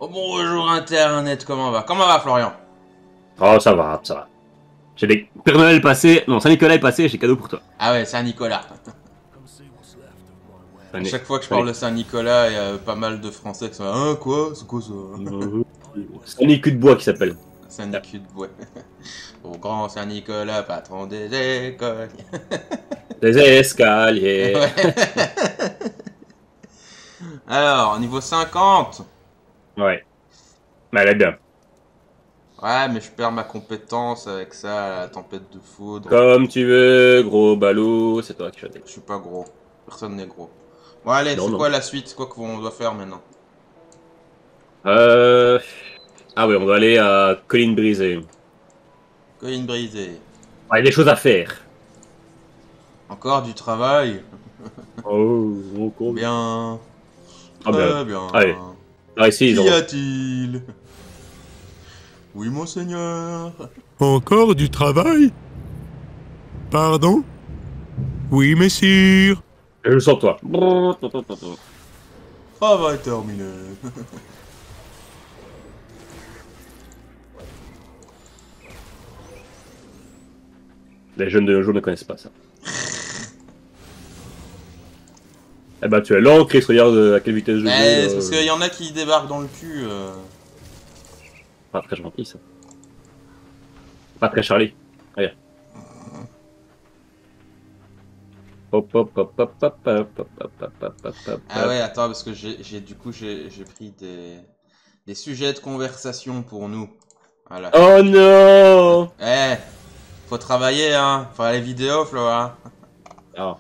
Oh bonjour Internet, comment va? Comment va Florian? Oh, ça va, ça va. J'ai des Père Noël passé, non, Saint-Nicolas est passé, j'ai cadeau pour toi. Ah ouais, Saint-Nicolas. À chaque fois que je parle de Saint-Nicolas, il y a pas mal de Français qui sont là, hein, quoi? C'est quoi ça? Saint-Nicolas de bois qui s'appelle. Tiens. Saint-Nicolas, ouais. Au grand Saint-Nicolas, patron des écoles. Des escaliers. Ouais. Alors, niveau 50. Ouais, mais elle est bien. Ouais, mais je perds ma compétence avec ça, la tempête de foudre. Comme tu veux, gros ballot, c'est toi qui choisis. Je suis pas gros. Personne n'est gros. Bon, allez, Non, c'est non. quoi la suite? C'est quoi qu'on doit faire maintenant? Euh... Ah oui, on doit aller à Colline Brisée. Colline brisée. Ouais, il y a des choses à faire. Encore du travail? Oh, mon con. Bien. Ah ben, Très bien. allez. Ah, ici, ils Qu'y ont... a-t-il? Oui, monseigneur. Encore du travail? Pardon? Oui, messire. Je sens toi. Travail terminé. Les jeunes de nos jours ne connaissent pas ça. Eh ben, tu es lent, Chris, regarde à quelle vitesse je vais, Mais c'est parce là. qu'il y en a qui débarquent dans le cul. Pas très gentil, ça. Pas très Charlie. Regarde. Hop, hop, hop, hop, hop, hop, hop, hop, hop, hop, hop, hop, Ah hop. ouais, attends, parce que j'ai pris des sujets de conversation pour nous. Voilà. Oh non! Eh, faut travailler, hein. Faut aller vidéo, Flo, hein. Ah,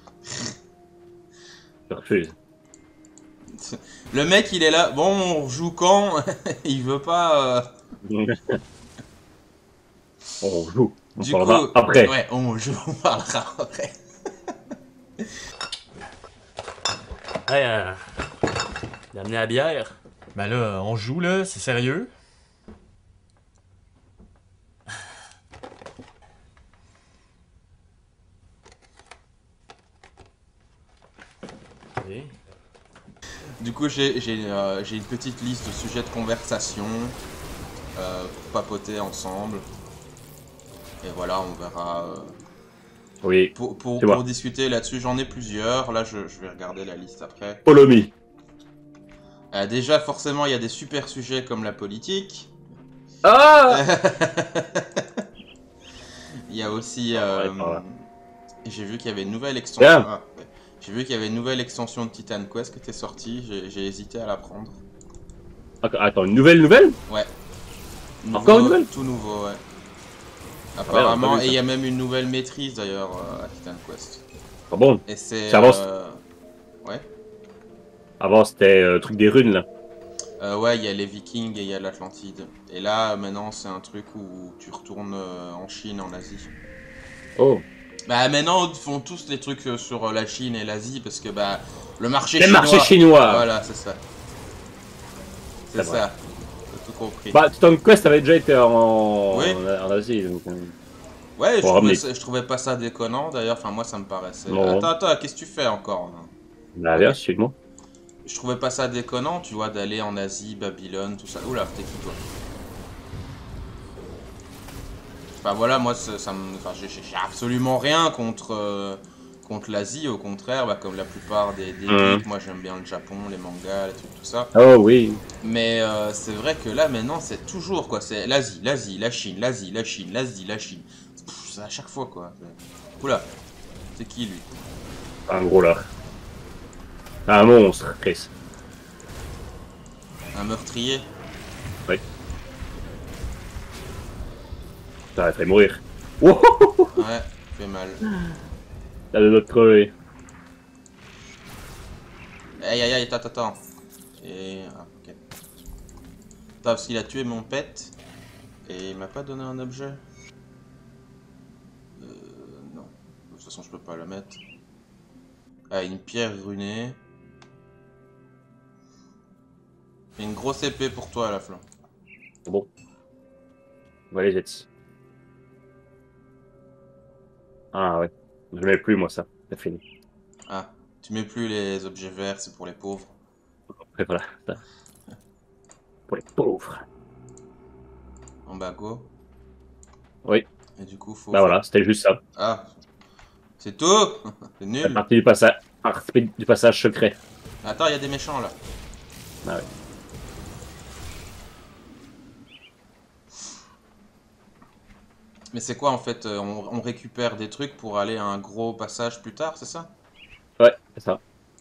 je refuse. Le mec, il est là. Bon, on joue quand? Il veut pas. On joue. On Du coup, parlera après. ouais, on joue, on parlera après. Hey, il a amené la bière. Ben là, on joue là, c'est sérieux? Oui. Du coup, j'ai une petite liste de sujets de conversation pour papoter ensemble. Et voilà, on verra. Oui, tu Pour vois. discuter là-dessus, j'en ai plusieurs. Là, je vais regarder la liste après. Follow me. Déjà, forcément, il y a des super sujets comme la politique. Ah! Il y a aussi. Ouais, par là. J'ai vu qu'il y avait une nouvelle extension. Bien. Ah, ouais. J'ai vu qu'il y avait une nouvelle extension de Titan Quest qui était sortie. J'ai hésité à la prendre. Attends, une nouvelle? Ouais. Encore une nouvelle? Tout nouveau, ouais. Ah ouais, on a Apparemment, pas vu et il ça. y a même une nouvelle maîtrise d'ailleurs à Titan Quest. Ah bon? Et c'est. Ça avance. Ouais. Avant, c'était truc des runes, là. Ouais, il y a les Vikings et il y a l'Atlantide. Et là, maintenant, c'est un truc où tu retournes en Chine, en Asie. Oh. Bah, maintenant, ils font tous les trucs sur la Chine et l'Asie parce que, bah, le marché Les chinois. marchés chinois. Voilà, c'est ça. C'est C'est vrai. ça. T'as tout compris. Bah, Titan Quest avait déjà été Oui. en Asie, donc... Ouais, Faut ramener. je trouvais pas ça déconnant d'ailleurs. Enfin, moi, ça me paraissait. Non. Attends, qu'est-ce que tu fais encore là? Bah, Ok. viens, suis-moi. Je trouvais pas ça déconnant, tu vois, d'aller en Asie, Babylone, tout ça. Oula, t'es qui toi? Enfin voilà, moi, enfin, j'ai absolument rien contre, contre l'Asie, au contraire, bah, comme la plupart des geeks, moi j'aime bien le Japon, les mangas, les trucs, tout ça. Oh oui. Mais c'est vrai que là, maintenant, c'est toujours, quoi, c'est l'Asie, la Chine, l'Asie, la Chine, l'Asie, la Chine. C'est à chaque fois, quoi. Oula, c'est qui, lui? Un gros là. Un monstre, Chris. Un meurtrier? Oui. T'arrêterais de mourir. Wow. Ouais, fait mal. T'as de notre crever. Aïe, aïe, aïe, attends. Et... Ah, ok. Attends, parce qu'il a tué mon pet, et il m'a pas donné un objet. Non. De toute façon, je peux pas le mettre. Ah, une pierre runée. Et une grosse épée pour toi, à la flanc. Bon. On va les jets. Ah ouais. Je mets plus, moi, ça. C'est fini. Ah, tu mets plus les objets verts, c'est pour les pauvres. Après, voilà. Ça. pour les pauvres. En bas, go. Oui. Et du coup, faut... Bah voilà, c'était juste ça. Ah. C'est tout. C'est La nul. partie du passage secret. Attends, il y a des méchants, là. Ah ouais. Mais c'est quoi, en fait? On récupère des trucs pour aller à un gros passage plus tard, c'est ça? Ouais, c'est ça.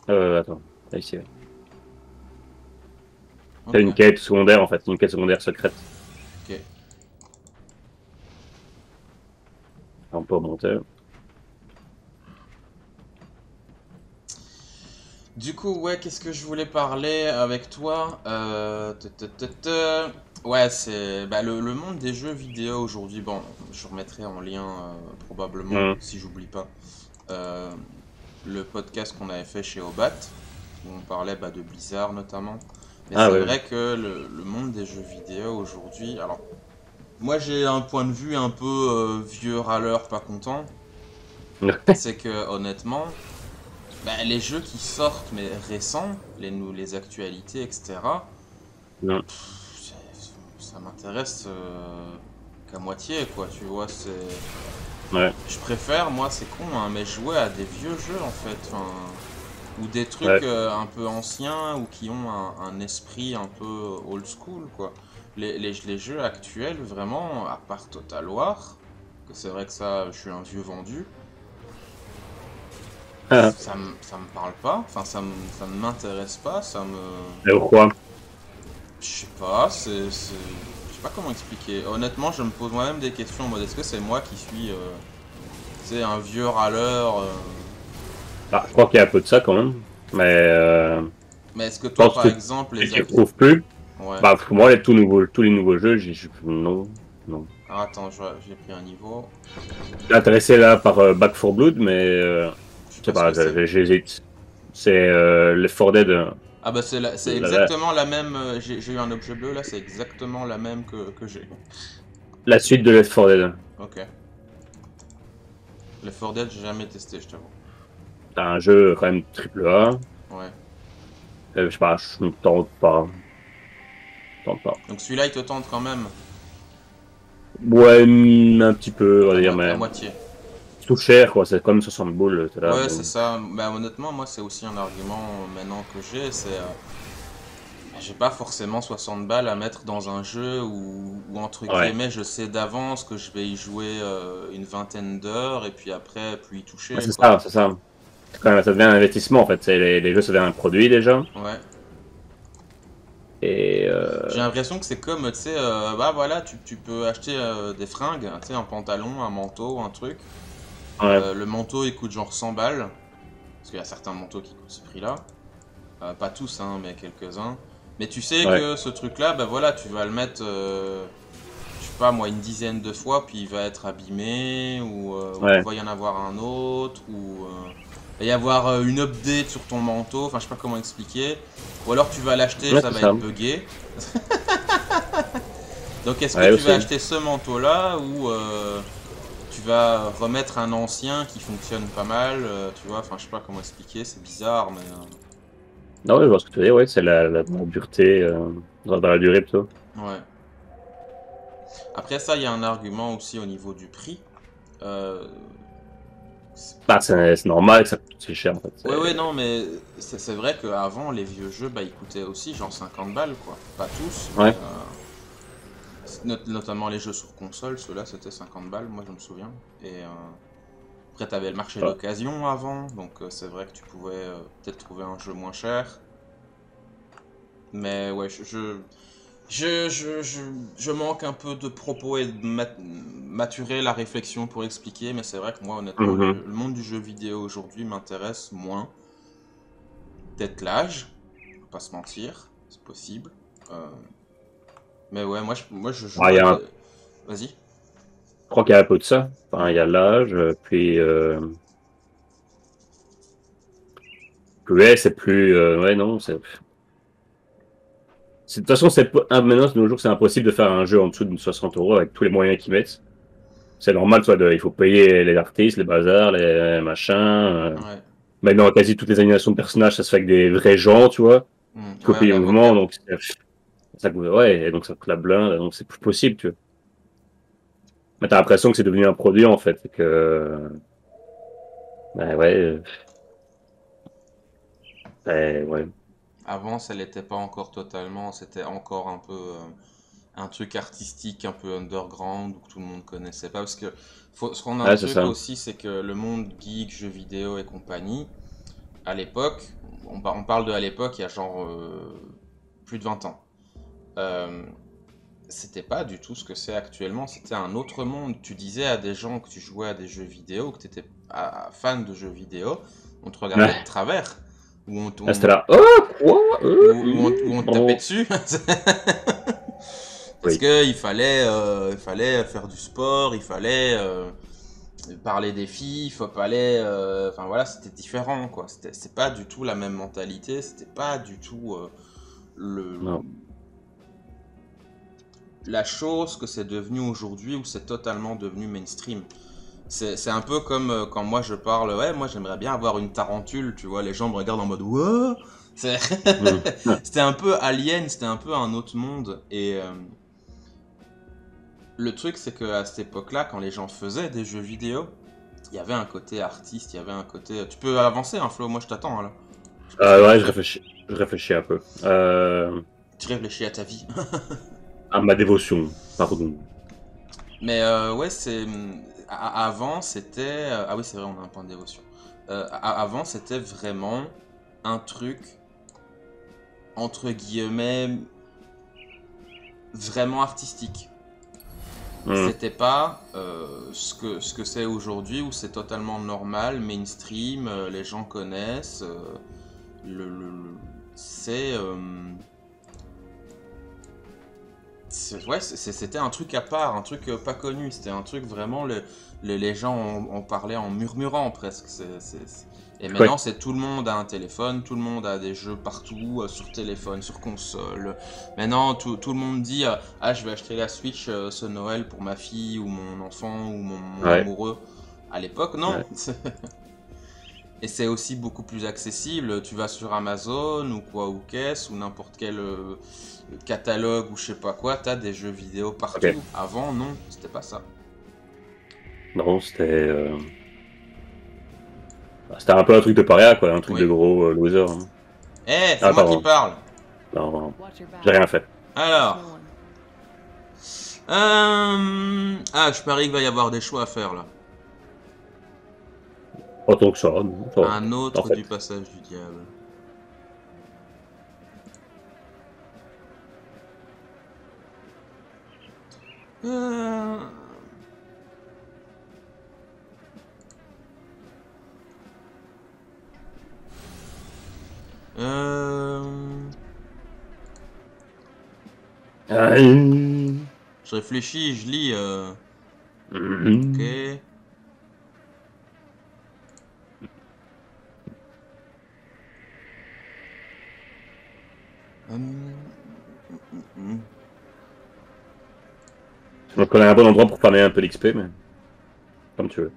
Attends. Là, ici, ouais. Ok. C'est une quête secondaire, en fait. Une quête secondaire secrète. Ok. On peut remonter. Du coup, ouais, qu'est-ce que je voulais parler avec toi? Ouais, c'est bah, le monde des jeux vidéo aujourd'hui. Bon, je remettrai en lien probablement, si j'oublie pas, le podcast qu'on avait fait chez Obat, où on parlait bah, de Blizzard notamment. Mais c'est vrai que le monde des jeux vidéo aujourd'hui... Alors, moi j'ai un point de vue un peu vieux râleur pas content. C'est que honnêtement... Bah, les jeux qui sortent, mais récents, les actualités, etc., ça m'intéresse qu'à moitié, quoi, tu vois, c'est... Ouais. Je préfère, moi, c'est con, hein, mais jouer à des vieux jeux, en fait, enfin, ou des trucs un peu anciens, ou qui ont un esprit un peu old school, quoi. Les jeux actuels, vraiment, à part Total War, que c'est vrai que ça, je suis un vieux vendu, ça me parle pas, enfin ça ne m'intéresse pas, ça me... Et pourquoi? Je sais pas, je sais pas comment expliquer. Honnêtement, je me pose moi-même des questions en mode est-ce que c'est moi qui suis tu sais, un vieux râleur Ah, je crois qu'il y a un peu de ça quand même, mais est-ce que toi par exemple tu retrouves plus? Ouais. Bah pour moi tous les nouveaux jeux, non. Ah, attends, j'ai pris un niveau. Je suis intéressé là par Back 4 Blood, mais je sais pas, j'hésite. C'est Left 4 Dead. Ah bah c'est exactement la même, j'ai eu un objet bleu là, c'est exactement la même que j'ai. La suite de Left 4 Dead. Ok. Left 4 Dead, j'ai jamais testé, je t'avoue. T'as un jeu quand même AAA. Ouais. Je sais pas, je me tente pas. Donc celui-là il te tente quand même? Ouais, un petit peu, on va dire, mais... À moitié. C'est tout cher, quoi, c'est comme 60 boules. Là, ouais, donc... c'est ça. Bah, honnêtement, moi, c'est aussi un argument maintenant que j'ai, c'est... j'ai pas forcément 60 balles à mettre dans un jeu où entre guillemets, je sais d'avance que je vais y jouer une vingtaine d'heures et puis après, plus y toucher. Ouais, c'est ça, c'est ça. Quand même, ça devient un investissement, en fait. Les jeux, ça devient un produit, déjà. Ouais. Et j'ai l'impression que c'est comme, tu sais, bah voilà, tu peux acheter des fringues, tu sais, un pantalon, un manteau, un truc. ouais. Le manteau il coûte genre 100 balles, parce qu'il y a certains manteaux qui coûtent ce prix là, pas tous hein, mais quelques-uns. Mais tu sais que ce truc là, bah voilà, tu vas le mettre, je sais pas moi, une dizaine de fois, puis il va être abîmé, ou il va y en avoir un autre, ou il va y avoir une update sur ton manteau, enfin je sais pas comment expliquer. Ou alors tu vas l'acheter, ça va être buggé. Donc est-ce que tu vas acheter ce manteau là, ou tu vas remettre un ancien qui fonctionne pas mal, tu vois, enfin je sais pas comment expliquer, c'est bizarre mais... Non, je vois ce que tu veux dire, ouais, c'est la dureté, dans la durée plutôt. Ouais. Après ça, il y a un argument aussi au niveau du prix. Bah, c'est normal que ça coûte si cher en fait. Ouais, non, mais c'est vrai qu'avant, les vieux jeux, bah ils coûtaient aussi genre 50 balles quoi. Pas tous, mais, notamment les jeux sur console, ceux-là c'était 50 balles, moi je me souviens. Et après t'avais le marché d'occasion avant, donc c'est vrai que tu pouvais peut-être trouver un jeu moins cher. Mais ouais, je manque un peu de propos et de maturer la réflexion pour expliquer, mais c'est vrai que moi honnêtement, le monde du jeu vidéo aujourd'hui m'intéresse moins. Peut-être l'âge, faut pas se mentir, c'est possible. Mais ouais, moi je joue. Vas-y. Je crois qu'il y a un peu de ça. Enfin, il y a l'âge, puis ouais, c'est plus, ouais non, c'est. De toute façon, maintenant de nos jours, c'est impossible de faire un jeu en dessous de 60 € avec tous les moyens qu'ils mettent. C'est normal, soit il faut payer les artistes, les bazars, les machins. Maintenant, quasi toutes les animations de personnages, ça se fait avec des vrais gens, tu vois. Copier les mouvements, donc Ouais, et donc ça coûte la blinde, donc c'est plus possible, tu vois. Mais t'as l'impression que c'est devenu un produit, en fait, et que... Bah ouais... ouais. Avant, ça l'était pas encore totalement, c'était encore un peu un truc artistique, un peu underground, que tout le monde connaissait pas. Parce que ce qu'on a un Ouais, c'est truc ça. aussi, c'est que le monde geek, jeux vidéo et compagnie, à l'époque, on parle de à l'époque, il y a genre plus de 20 ans. C'était pas du tout ce que c'est actuellement, c'était un autre monde. Tu disais à des gens que tu jouais à des jeux vidéo, que tu étais fan de jeux vidéo, on te regardait de travers. Ou on, C'était là. Oh, quoi où on te tapait dessus. Parce Oui. qu'il fallait faire du sport, il fallait parler des filles, il fallait. Enfin voilà, c'était différent quoi. C'est pas du tout la même mentalité, c'était pas du tout Non. la chose que c'est devenu aujourd'hui où c'est totalement devenu mainstream. C'est un peu comme quand moi je parle, ouais, moi j'aimerais bien avoir une tarentule, tu vois, les gens me regardent en mode what? C'était un peu alien, c'était un peu un autre monde. Et le truc, c'est qu'à cette époque-là, quand les gens faisaient des jeux vidéo, il y avait un côté artiste, il y avait un côté. Tu peux avancer, hein, Flo, moi je t'attends hein, là. Ouais, je réfléchis un peu. Tu réfléchis à ta vie. À ma dévotion, pardon. Mais ouais, c'est. Avant, c'était. Ah oui, c'est vrai, on a un point de dévotion. Avant, c'était vraiment un truc, entre guillemets, vraiment artistique. C'était pas ce que c'est aujourd'hui, où c'est totalement normal, mainstream, les gens connaissent. C'était un truc à part, un truc pas connu. C'était un truc vraiment, les gens en parlaient en murmurant presque. Et maintenant, c'est tout le monde a un téléphone, tout le monde a des jeux partout, sur téléphone, sur console. Maintenant, tout le monde dit ah, je vais acheter la Switch ce Noël pour ma fille ou mon enfant ou mon amoureux. À l'époque, non. Ouais. Et c'est aussi beaucoup plus accessible. Tu vas sur Amazon ou quoi ou qu'est-ce ou n'importe quel catalogue ou je sais pas quoi, t'as des jeux vidéo partout. Okay. Avant, non, c'était pas ça. Non, c'était un peu un truc de paria, quoi, un truc de gros loser. Hein. C'est moi qui parle. Non, j'ai rien fait. Alors. Je parie qu'il va y avoir des choix à faire là. Pas tant que ça, non. Un autre en fait. Du passage du diable. Je réfléchis, je lis. Ok. Je connais un bon endroit pour farmer un peu d'XP, mais comme tu veux.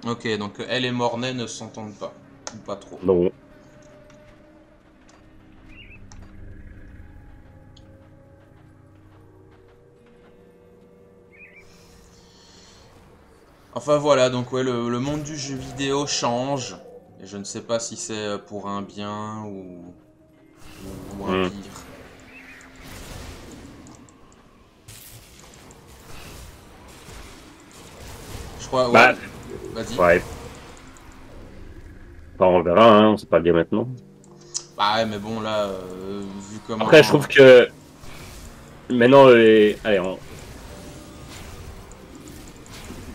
Ok, donc elle et Mornay ne s'entendent pas, ou pas trop. Non. Enfin voilà, donc ouais, le monde du jeu vidéo change. Et je ne sais pas si c'est pour un bien ou un pire. Je crois, ouais. Vas-y. Ouais. Enfin, on verra, hein, on sait pas le dire maintenant. Bah ouais, mais bon, là, vu comment... Après, je trouve que... Maintenant, allez,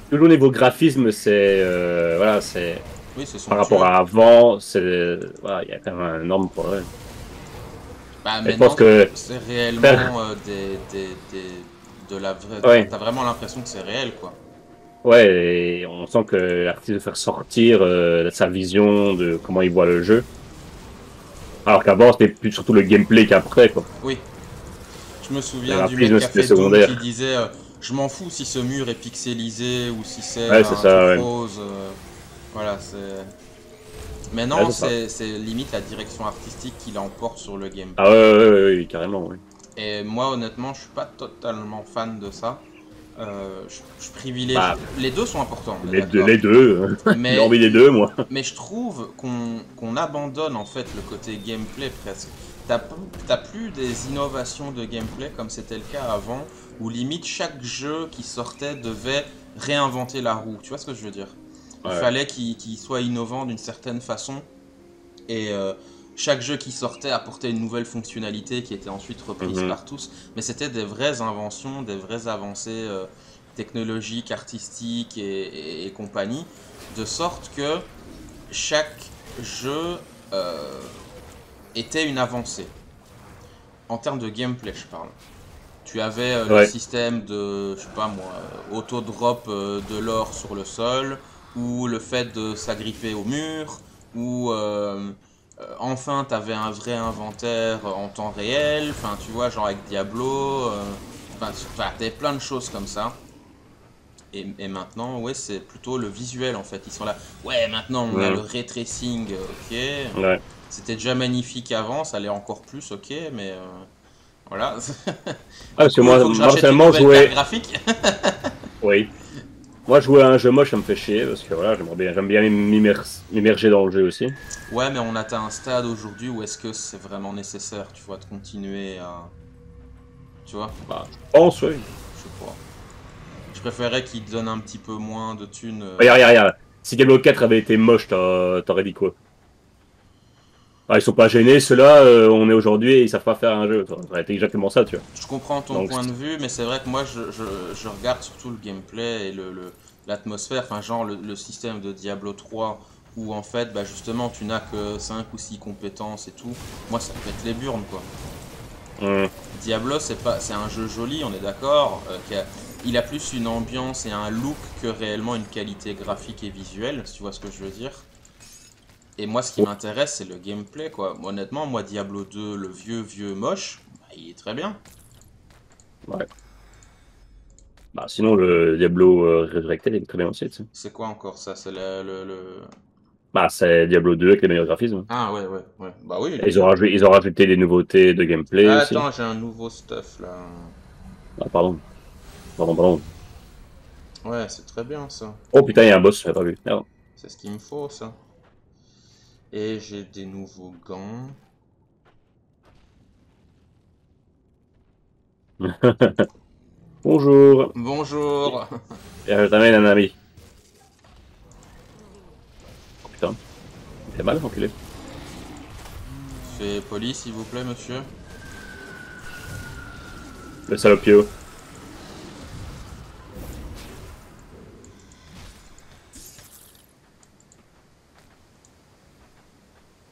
toujours au niveau graphisme, c'est... voilà, c'est... Oui, c'est par rapport à avant, c'est... Voilà, il y a quand même un énorme problème. Bah, mais je pense que c'est réellement de la vraie... Ouais. T'as vraiment l'impression que c'est réel, quoi. Ouais, et on sent que l'artiste veut faire sortir sa vision de comment il voit le jeu. Alors qu'avant, c'était plus surtout le gameplay qu'après, quoi. Oui. Je me souviens du mec qui a fait Doom qui disait je m'en fous si ce mur est pixelisé ou si c'est Ouais, un c'est truc ça, ouais. rose. Voilà, c'est... Mais non, c'est limite la direction artistique qui l'emporte sur le gameplay. Ah ouais, carrément, ouais. Et moi, honnêtement, je suis pas totalement fan de ça. Je privilégie... Bah, les deux sont importants, on est les d'accord. deux. J'ai envie des deux, moi. Mais je trouve qu'on abandonne en fait le côté gameplay presque. T'as plus des innovations de gameplay comme c'était le cas avant, où limite chaque jeu qui sortait devait réinventer la roue. Tu vois ce que je veux dire? Il fallait qu'il soit innovant d'une certaine façon. Et chaque jeu qui sortait apportait une nouvelle fonctionnalité qui était ensuite reprise par tous. Mais c'était des vraies inventions, des vraies avancées technologiques, artistiques et compagnie. De sorte que chaque jeu était une avancée. En termes de gameplay, je parle. Tu avais le système de, je sais pas moi, auto-drop de l'or sur le sol, ou le fait de s'agripper au mur, ou enfin t'avais un vrai inventaire en temps réel, enfin tu vois, genre avec Diablo, t'avais plein de choses comme ça. Et maintenant, ouais, c'est plutôt le visuel en fait. Ils sont là, ouais, maintenant on a le ray tracing, ok. Ouais. C'était déjà magnifique avant, ça l'est encore plus, ok, mais voilà. Parce que moi, personnellement, je jouais. Graphique. Oui. Moi, jouer à un jeu moche, ça me fait chier parce que voilà, j'aime bien m'immerger dans le jeu aussi. Ouais, mais on atteint un stade aujourd'hui où est-ce que c'est vraiment nécessaire, tu vois, de continuer à. Tu vois? Bah, je pense, oui. Je sais pas. Je préférerais qu'ils te donnent un petit peu moins de thunes. Regarde. Si Diablo 4 avait été moche, t'aurais dit quoi? Ah, ils sont pas gênés, ceux-là, on est aujourd'hui et ils savent pas faire un jeu. Ça aurait été exactement ça, tu vois. Je comprends ton point de vue, mais c'est vrai que moi, je regarde surtout le gameplay et l'atmosphère, enfin, genre le système de Diablo 3, où en fait, bah, justement, tu n'as que 5 ou 6 compétences et tout. Moi, ça me pète les burnes, quoi. Diablo, c'est un jeu joli, on est d'accord. Il a plus une ambiance et un look que réellement une qualité graphique et visuelle, si tu vois ce que je veux dire. Et moi, ce qui m'intéresse, c'est le gameplay, quoi. Honnêtement, moi, Diablo 2, le vieux moche, bah, il est très bien. Ouais. Bah, sinon, le Diablo Resurrected est très bien aussi, tu sais. C'est quoi encore ça? C'est Bah, c'est Diablo 2 avec les meilleurs graphismes. Ah, ouais. Bah oui. Ils ont rajouté des nouveautés de gameplay aussi. Attends, j'ai un nouveau stuff, là. Ah, pardon. Ouais, c'est très bien, ça. Oh putain, il y a un boss, j'avais pas vu. Ah. C'est ce qu'il me faut, ça. Et j'ai des nouveaux gants. Bonjour. Bonjour. Et je t'amène un ami. Oh putain. Il fait mal, enculé. Fais poli, s'il vous plaît, monsieur. Le salopio.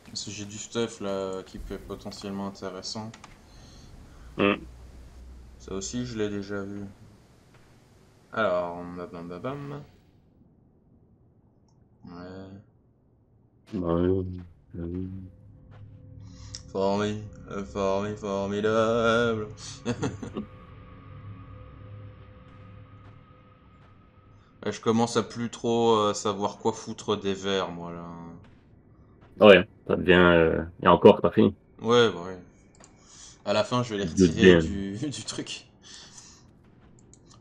Parce que j'ai du stuff là qui peut être potentiellement intéressant. Ça aussi, je l'ai déjà vu. Alors, bam. Ouais. Formidable. Je commence à plus trop savoir quoi foutre des vers, moi là. Ouais, ça devient. Et encore, c'est pas fini. Ouais. À la fin, je vais les retirer du truc.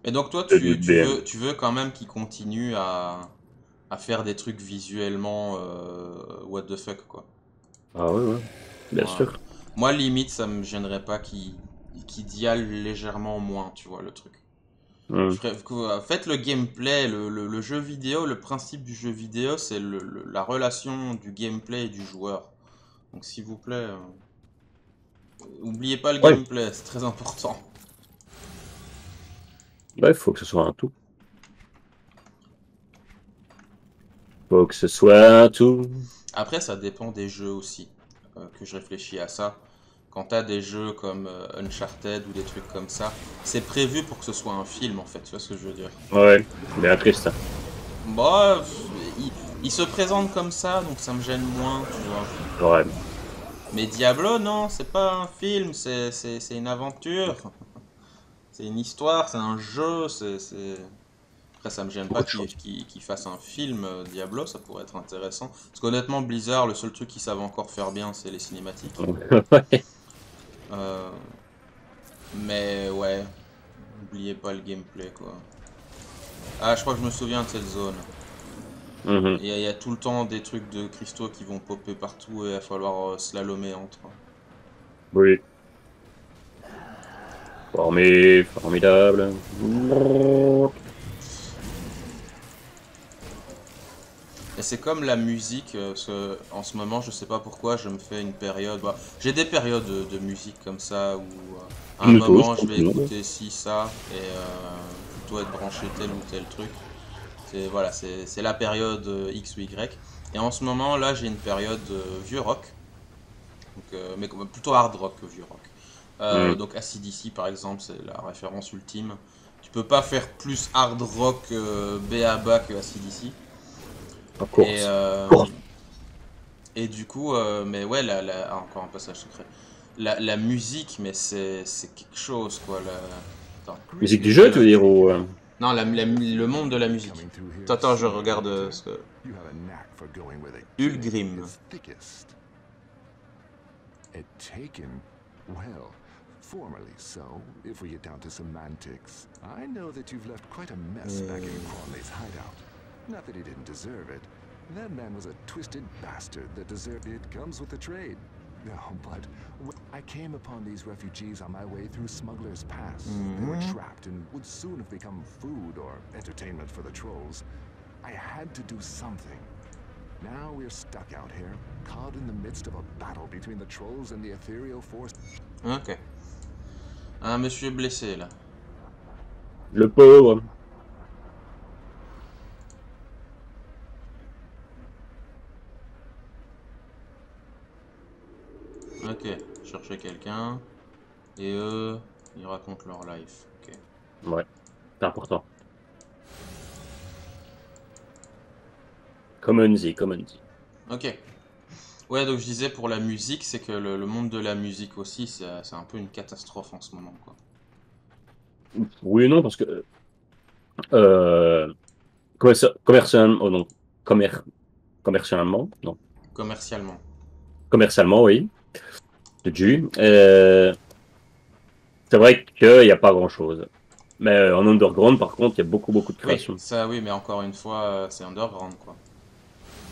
Et donc, toi, tu veux quand même qu'ils continuent à faire des trucs visuellement what the fuck, quoi. Ah ouais, bien sûr. Moi, limite, ça me gênerait pas qu'ils dialent légèrement moins, tu vois, le truc. En fait, le gameplay, le jeu vidéo, le principe du jeu vidéo, c'est la relation du gameplay et du joueur. Donc, s'il vous plaît, oubliez pas le gameplay, c'est très important. Ouais, faut que ce soit un tout. Faut que ce soit un tout. Après, ça dépend des jeux aussi, que je réfléchis à ça. Quand t'as des jeux comme Uncharted ou des trucs comme ça, c'est prévu pour que ce soit un film en fait, tu vois ce que je veux dire? Ouais, c'est bien triste. Bah, il se présente comme ça, donc ça me gêne moins, tu vois. Ouais. Mais Diablo, non, c'est pas un film, c'est une aventure. C'est une histoire, c'est un jeu, Après, ça me gêne pas qu'ils fassent un film Diablo, ça pourrait être intéressant. Parce qu'honnêtement, Blizzard, le seul truc qu'ils savent encore faire bien, c'est les cinématiques. Ouais. Euh, Mais ouais, n'oubliez pas le gameplay, quoi. Ah, je crois que je me souviens de cette zone. Mhm. Il y a tout le temps des trucs de cristaux qui vont popper partout et il va falloir slalomer entre. Oui. Formidable. Et c'est comme la musique, en ce moment, je sais pas pourquoi, je me fais une période. Bah, j'ai des périodes de musique comme ça où à un Nous tous, moment je comme vais tout le monde. écouter ci, ça, et plutôt être branché tel ou tel truc. Voilà, c'est la période X ou Y. Et en ce moment, là, j'ai une période vieux rock, donc, mais plutôt hard rock que vieux rock. Mhm. Donc AC/DC par exemple, c'est la référence ultime. Tu peux pas faire plus hard rock BABA que AC/DC. En Et, course. Course. et du coup, mais ouais, encore un passage secret. La musique, mais c'est quelque chose quoi. Attends, Musique du je vais jeu, tu veux dire, ou... Non, le monde de la musique. Attends, je regarde ce que. Ulgrim. Well, formally so, if we get down to semantics. I know that you've left quite a mess back in Cronley's hideout. Not that he didn't deserve it. That man was a twisted bastard that deserved it. Comes with the trade. No, but I came upon these refugees on my way through Smuggler's Pass. They were trapped and would soon have become food or entertainment for the trolls. I had to do something. Now we're stuck out here, caught in the midst of a battle between the trolls and the ethereal force. Ok. Un monsieur blessé là. Le pauvre. Ok, chercher quelqu'un. Et eux, ils racontent leur life. Ok. Ouais, c'est important. Common-y. Ok. Ouais, donc je disais pour la musique, c'est que le monde de la musique aussi, c'est un peu une catastrophe en ce moment, quoi. Oui et non, parce que... commercialement... Oh non. Commercialement, non. Commercialement. Commercialement, oui. C'est dû. C'est vrai qu'il n'y a pas grand-chose. Mais en underground, par contre, il y a beaucoup de Oui, créations. ça oui, mais encore une fois, c'est underground, quoi.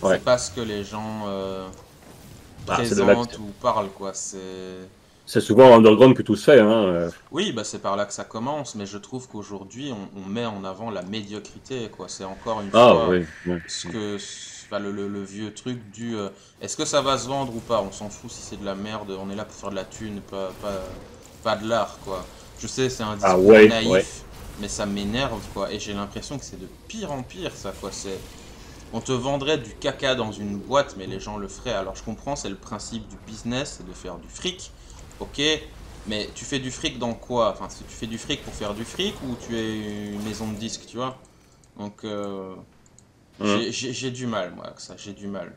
Ouais. C'est pas ce que les gens C'est de là que... présentent ou parlent, quoi. C'est souvent en underground que tout se fait, hein. Oui, bah c'est par là que ça commence, mais je trouve qu'aujourd'hui, on met en avant la médiocrité, quoi. C'est encore une Ah, fois oui. enfin, le vieux truc du est-ce que ça va se vendre ou pas? On s'en fout si c'est de la merde, on est là pour faire de la thune, pas de l'art, quoi. Je sais, c'est un Ah, discours ouais. naïf, mais ça m'énerve, quoi. Et j'ai l'impression que c'est de pire en pire, ça, quoi. On te vendrait du caca dans une boîte, mais les gens le feraient. Alors je comprends, c'est le principe du business, c'est de faire du fric. Ok, mais tu fais du fric dans quoi? Enfin, si tu fais du fric pour faire du fric ou tu es une maison de disques, tu vois? Donc, Hum. j'ai du mal, moi, avec ça, j'ai du mal.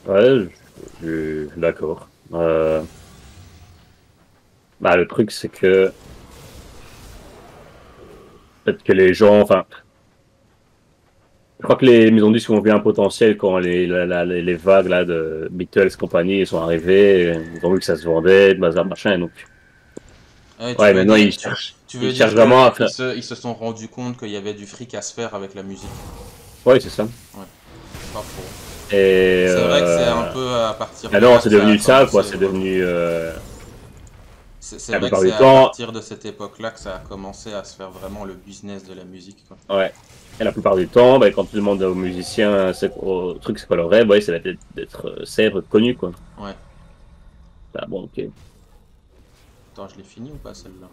Ouais, je suis d'accord. Le truc, c'est que peut-être que les gens, enfin, je crois que les maisons de disques ont vu un potentiel quand les vagues là de Beatles compagnie sont arrivées, ils ont vu que ça se vendait, bazar machin, donc Tu ouais, veux maintenant dire, tu veux ils dire cherchent vraiment à que faire. ils se sont rendus compte qu'il y avait du fric à se faire avec la musique? Ouais, c'est ça. Ouais, pas faux. Et C'est vrai que c'est un peu à partir de non, là c'est que ça a devenu ça, quoi. commencé, C'est quoi. devenu C'est la vrai que plupart c'est du à temps. partir de cette époque-là que ça a commencé à se faire vraiment le business de la musique, quoi. Ouais. Et la plupart du temps, quand tu demandes aux musiciens, au truc, c'est quoi leur rêve, ouais, c'est d'être célèbre, connu, quoi. Ouais. Bah bon, ok. Attends, je l'ai fini ou pas celle-là?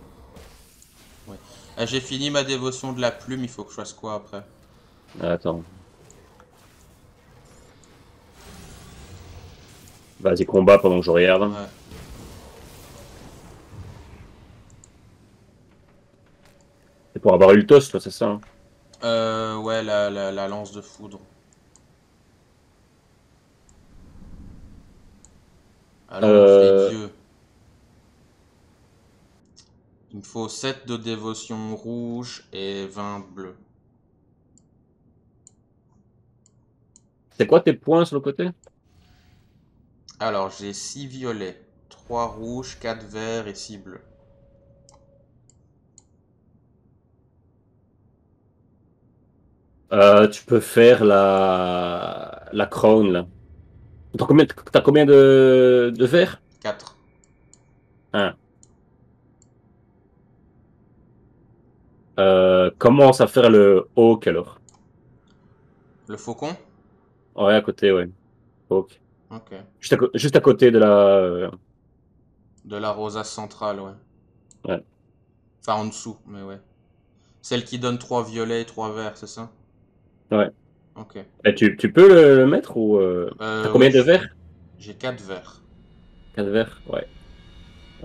Ouais. Ah, j'ai fini ma dévotion de la plume, il faut que je fasse quoi après? Attends. Vas-y, combat pendant que je regarde. Ouais. C'est pour avoir eu le toast, toi, c'est ça, hein. Ouais, la lance de foudre. Allons, les dieux. Il me faut 7 de dévotion rouge et 20 bleus. C'est quoi tes points sur le côté? Alors, j'ai 6 violets, 3 rouges, 4 verts et 6 bleus. Tu peux faire la crown, là. T'as combien de verres? 4. Un. Commence à faire le hawk, alors. Le faucon? Ouais, à côté, ouais. Hawk. Ok. Juste à côté de la... De la rosace centrale, ouais. Ouais. Enfin, en dessous, mais ouais. Celle qui donne 3 violets et 3 verts, c'est ça? Ouais. Ok. Et tu peux le mettre ou... T'as combien Oui, de verres? j'ai 4 verts. 4 verres? Ouais.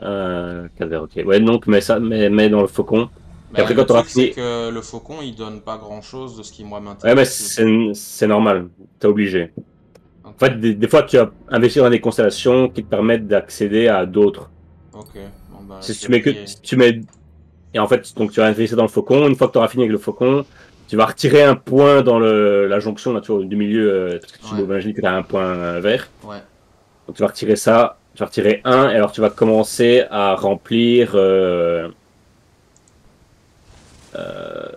4 verres, ok. Ouais, donc mets dans le faucon. Et Bah, après, le quand tu auras truc, c'est fini... que le faucon, il donne pas grand-chose de ce qui, moi, Ouais, mais m'intéresse. c'est normal. T'es obligé. En Ok, fait, des fois, tu vas investir dans des constellations qui te permettent d'accéder à d'autres. ok. Bon, bah, Si je tu vais mets que... prier. Si tu mets... Et en fait, donc tu vas investir dans le faucon. Une fois que tu auras fini avec le faucon, tu vas retirer un point dans la jonction là, tu vois, du milieu, parce que tu Ouais, imagines que tu as un point vert. ouais. Donc tu vas retirer ça, tu vas retirer un, et alors tu vas commencer à remplir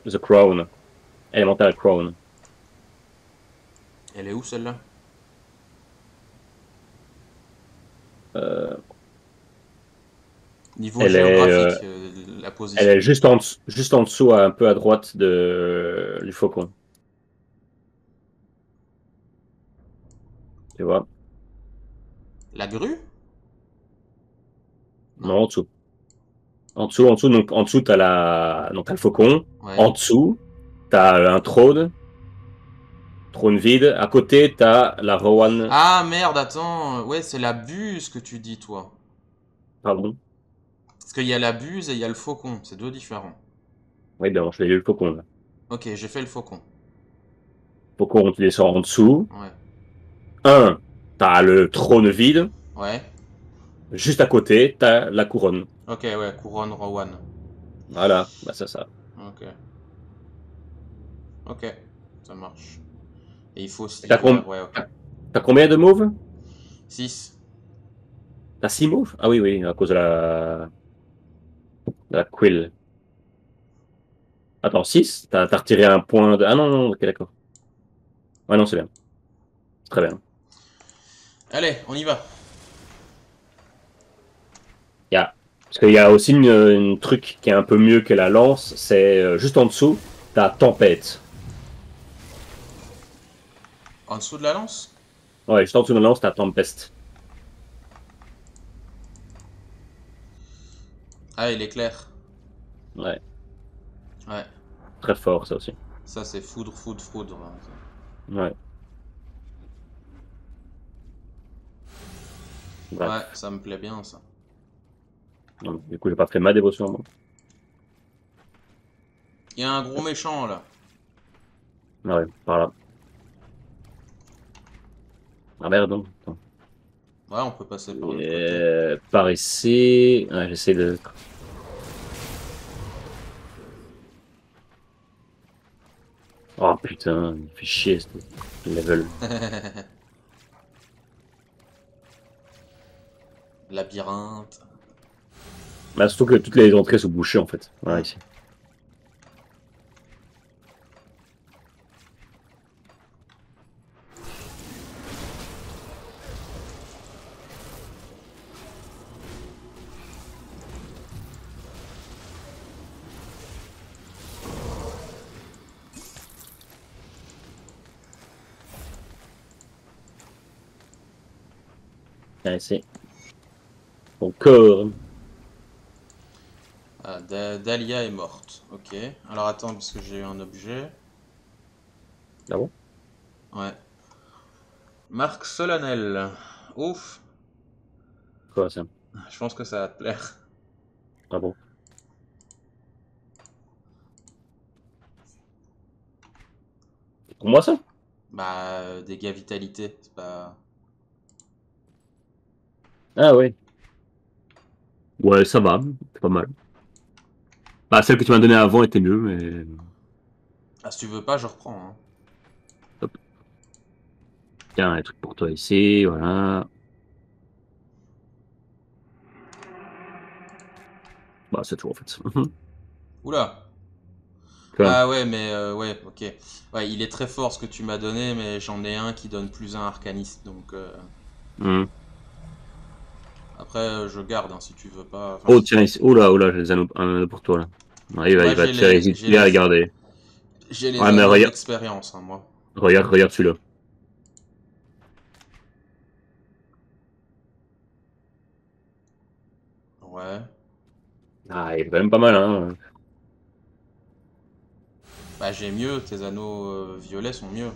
The Crown, Elemental Crown. Elle est où, celle-là? Euh, Niveau elle est, euh, géographique, la elle position. est juste en dessous, un peu à droite du faucon. Tu vois? La grue? Non, Non. en dessous. En dessous, donc en dessous, donc, t'as le faucon. Ouais. En dessous, t'as un trône vide. À côté, t'as la Rowan. Ah, merde, attends. Ouais, c'est la buse que tu dis, toi. Pardon. Parce qu'il y a la buse et il y a le faucon. C'est deux différents. Oui, ben, je l'ai lu le faucon, là. Ok, j'ai fait le faucon. Faucon, tu descends en dessous. Ouais. Un, t'as le trône vide. Ouais. Juste à côté, t'as la couronne. Ok, ouais, couronne Rowan. Voilà, bah c'est ça. Ok. Ok, ça marche. Et il faut Et 6 verres, ouais, ok. t'as combien de mauves? 6. T'as 6 mauves? Ah oui, oui, à cause de la quill. Attends, 6. T'as retiré un point de... Ah non, non, ok, d'accord. Ouais, non, c'est bien. C'est très bien. Allez, on y va. Parce qu'il y a aussi une truc qui est un peu mieux que la lance, c'est juste en dessous, t'as tempête. En dessous de la lance? Ouais, juste en dessous de la lance, t'as tempest. Ah, il est clair. Ouais, Ouais. très fort ça aussi. Ça, c'est foudre, foudre, foudre. Hein. Ouais. Bref. Ouais, ça me plaît bien, ça. Donc, du coup, j'ai pas fait ma dévotion, moi. Il y a un gros méchant, là. Ah ouais, par là. Ah merde, non. Attends. Ouais, on peut passer par l'autre côté. Par ici. Ouais, j'essaie de. Oh putain, il fait chier ce level. Labyrinthe. Bah, surtout que toutes les entrées sont bouchées en fait. Voilà, ici. Ah, ici. Encore. Ah, Dahlia est morte. Ok. Alors attends, parce que j'ai eu un objet. Ah bon? Ouais. Marque solennelle. Ouf. Quoi ça? Je pense que ça va te plaire. Ah bon? Pour moi ça? Bah, dégâts vitalité. C'est pas. Ah ouais. Ouais, ça va. C'est pas mal. Bah, celle que tu m'as donnée avant était mieux, mais... Ah, si tu veux pas, je reprends. Hein. Hop. Tiens, un truc pour toi ici, voilà. Bah, c'est tout, en fait. Oula. Quoi. Ah ouais, mais ouais, ok. Ouais, il est très fort ce que tu m'as donné, mais j'en ai un qui donne plus un arcaniste, donc Hmm. après je garde hein, si tu veux pas. Enfin, Oh, tiens, ici. Oh là, j'ai un anneau pour toi, là. Ouais, moi il va te faire hésiter à regarder. j'ai les Ouais, mais anneaux regarde, d'expérience, hein, moi. regarde celui-là. Ouais. Ah, il est quand même pas mal, hein. Bah j'ai mieux, tes anneaux violets sont mieux.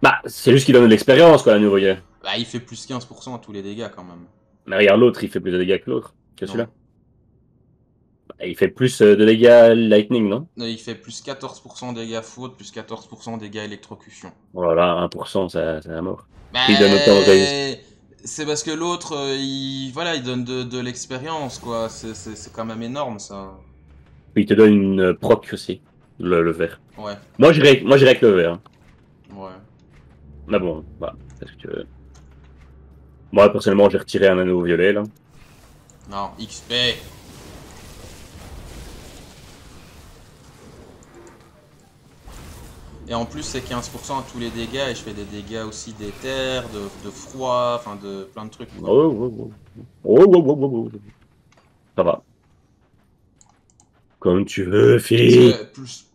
Bah, c'est juste qu'il donne de l'expérience, quoi, l'anneau voyage. Bah il fait plus 15% à tous les dégâts quand même. Mais regarde l'autre, il fait plus de dégâts que l'autre, que Non. celui-là. Bah, il fait plus de dégâts lightning, non? Il fait plus 14% dégâts foudre, plus 14% dégâts électrocution. Oh là là, 1%, c'est la mort. Bah, Il donne autant de résistance. c'est parce que l'autre, il, voilà, il donne de l'expérience, quoi. C'est quand même énorme, ça. Puis il te donne une proc aussi, le vert. Ouais, Moi, j'irais avec le vert. Hein. ouais. Mais bon, bah, qu'est-ce que tu veux. Moi, personnellement, j'ai retiré un anneau violet, là. Non, XP. Et en plus, c'est 15% à tous les dégâts, et je fais des dégâts aussi d'éther, de froid, enfin de plein de trucs, quoi. Oh. Ça va. Comme tu veux, Parce fille.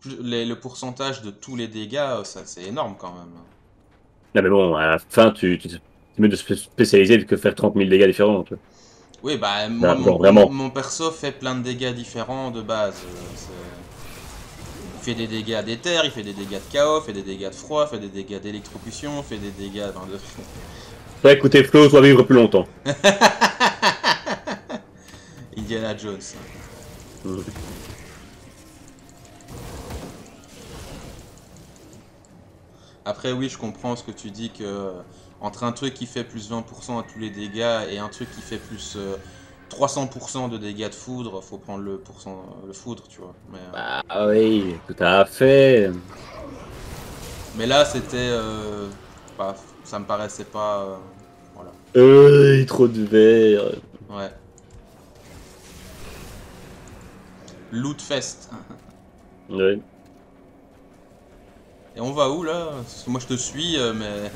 que le pourcentage de tous les dégâts, ça c'est énorme quand même. Non, mais bon, à la fin, tu mets de spécialiser que faire 30 000 dégâts différents, tu vois. Oui, bah moi, Là, genre, vraiment. mon perso fait plein de dégâts différents de base. Il fait des dégâts d'éther, il fait des dégâts de chaos, il fait des dégâts de froid, il fait des dégâts d'électrocution, il fait des dégâts... Enfin, de... Ouais, écoutez, Flo doit vivre plus longtemps. Indiana Jones. Après, oui, je comprends ce que tu dis que entre un truc qui fait plus 20% à tous les dégâts et un truc qui fait plus 300% de dégâts de foudre, faut prendre le foudre, tu vois. Bah oui, tout à fait. Mais là, c'était... bah, ça me paraissait pas... voilà. Trop de verre. Ouais. Loot Fest. Ouais. Et on va où là? Parce que moi je te suis, mais...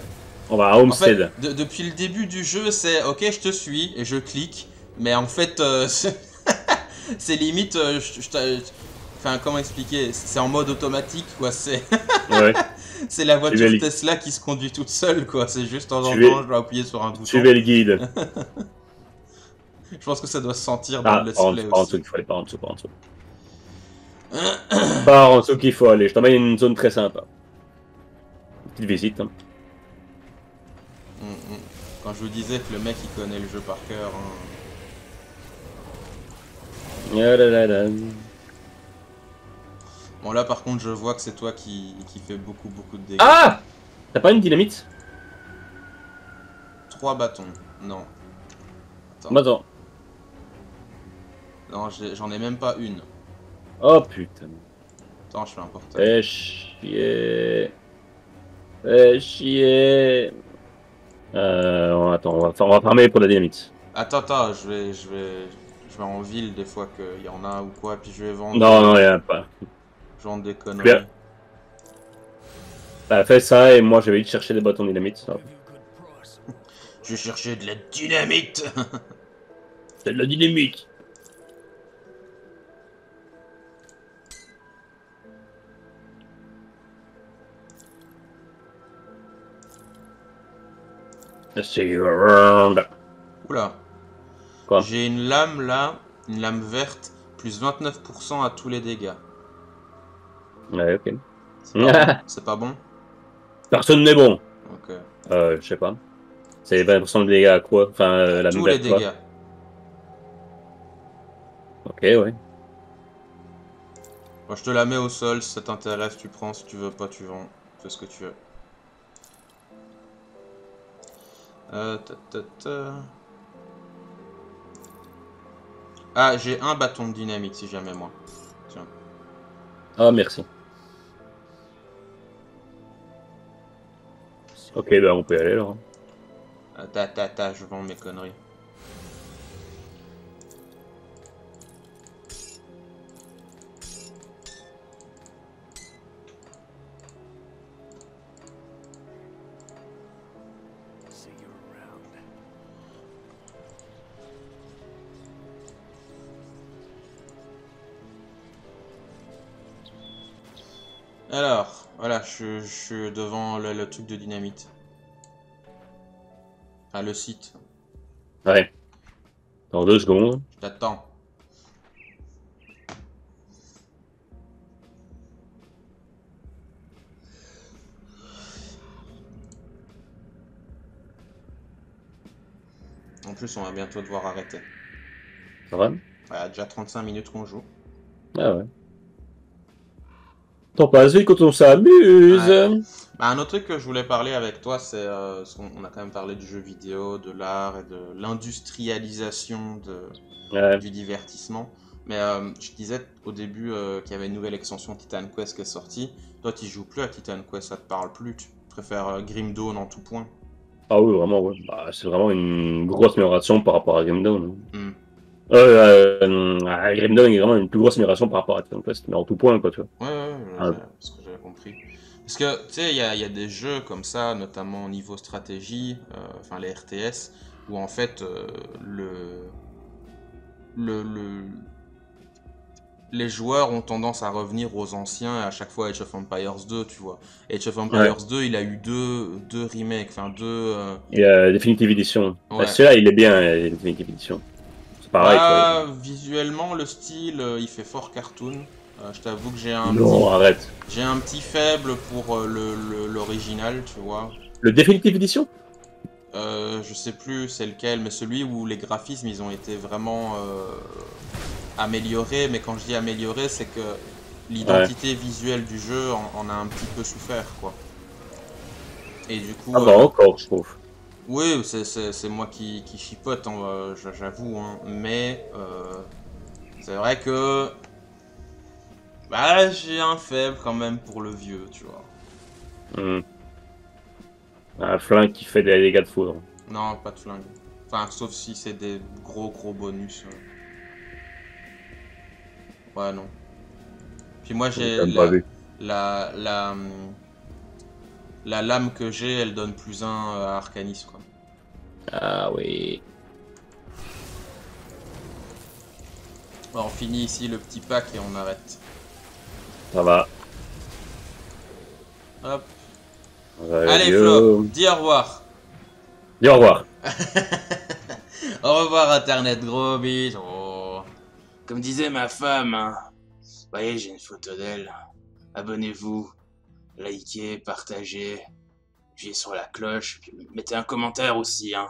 On va à En fait, Homestead. depuis le début du jeu, c'est ok, je te suis et je clique, mais en fait, c'est limite, enfin, comment expliquer? C'est en mode automatique, quoi. C'est Ouais. c'est la voiture Suivez Tesla qui se conduit toute seule, quoi. C'est juste en temps en Suivez- temps, je dois appuyer sur un bouton. Suivez le guide. Je pense que ça doit se sentir dans Ah, le let's par play en dessous aussi. qu'il faut aller, par en dessous, par en dessous. Par en dessous qu'il faut aller. Je t'emmène une zone très sympa. Une petite visite. Hein. Quand je vous disais que le mec il connaît le jeu par cœur. Hein. Yadadada. Bon là par contre je vois que c'est toi qui fait beaucoup de dégâts. Ah! T'as pas une dynamite? 3 bâtons. Non. Attends. Non, j'en ai même pas une. Oh putain. Attends, je fais un portail. Fais chier. Fais chier. Attends, on va farmer pour la dynamite. Attends, je vais en ville des fois qu'il y en a ou quoi, puis je vais vendre. Non, il y en a pas. Je vends des conneries. Bien. Bah, fais ça et moi je vais vite chercher des bâtons de dynamite. Ça. Je vais chercher de la dynamite. C'est de la dynamite. Let's see you around. Oula. Quoi? J'ai une lame là, une lame verte, plus 29% à tous les dégâts. Ouais, ok. C'est pas bon? Personne n'est bon. Ok. Je sais pas. C'est 20% de dégâts à quoi? Enfin, la Tous les nouvelle quoi. dégâts. Ok, ouais. Moi je te la mets au sol, si ça t'intéresse, tu prends, si tu veux pas, tu vends. Fais ce que tu veux. Ah, j'ai un bâton de dynamite si jamais moi. Tiens. Ah, merci. Ok, bah on peut y aller alors. Je vends mes conneries. Alors, voilà, je suis devant le truc de dynamite. Enfin, le site. Ouais. Dans 2 secondes. Je t'attends. En plus, on va bientôt devoir arrêter. Ça va? Voilà, déjà 35 minutes qu'on joue. Ah ouais. T'en passes vite quand on s'amuse. Ouais. Bah, un autre truc que je voulais parler avec toi, c'est parce qu'on a quand même parlé du jeu vidéo, de l'art et de l'industrialisation Ouais. du divertissement. Mais je disais au début qu'il y avait une nouvelle extension Titan Quest qui est sortie. Toi, tu joues plus à Titan Quest, ça te parle plus. Tu préfères Grim Dawn en tout point. Ah oui, vraiment, ouais. Bah, c'est vraiment une grosse amélioration par rapport à Grim Dawn. Hmm. Grim Dawn est vraiment une plus grosse amélioration par rapport à Titan Quest, mais en tout point, quoi, tu vois. Ouais, Ah. ce que j'avais compris. Parce que, tu sais, il y a des jeux comme ça, notamment au niveau stratégie, enfin les RTS, où en fait, les joueurs ont tendance à revenir aux anciens, et à chaque fois Age of Empires 2, tu vois. Age of Empires 2, il a eu deux remakes, enfin deux... Il y a Definitive Edition. Ouais. Bah, celui-là, il est bien, Definitive Edition. C'est pareil, Bah, quoi. visuellement, le style, il fait fort cartoon. Je t'avoue que Non, arrête. j'ai un petit faible pour l'original, tu vois. Le Definitive Edition? Je sais plus c'est lequel, mais celui où les graphismes ils ont été vraiment améliorés. Mais quand je dis améliorés, c'est que l'identité visuelle du jeu en a un petit peu souffert, quoi. Et du coup, Ah bah encore, je trouve. oui, c'est moi qui chipote, hein, j'avoue, hein. Mais c'est vrai que bah, j'ai un faible quand même pour le vieux, tu vois. Un flingue qui fait des dégâts de foudre. Non, pas de flingue. Enfin, sauf si c'est des gros bonus. Ouais, non. Puis moi, j'ai J'ai pas vu. la, la, hum, la lame que j'ai, elle donne +1 à Arcanis, quoi. Ah oui. Bon, on finit ici le petit pack et on arrête. Ça va. Hop. Allez, Allez, Flo, dis au revoir. dis au revoir. Au revoir, Internet, gros bisous. Oh. Comme disait ma femme, hein. Vous voyez, j'ai une photo d'elle. Abonnez-vous, likez, partagez, appuyez sur la cloche, puis mettez un commentaire aussi, hein.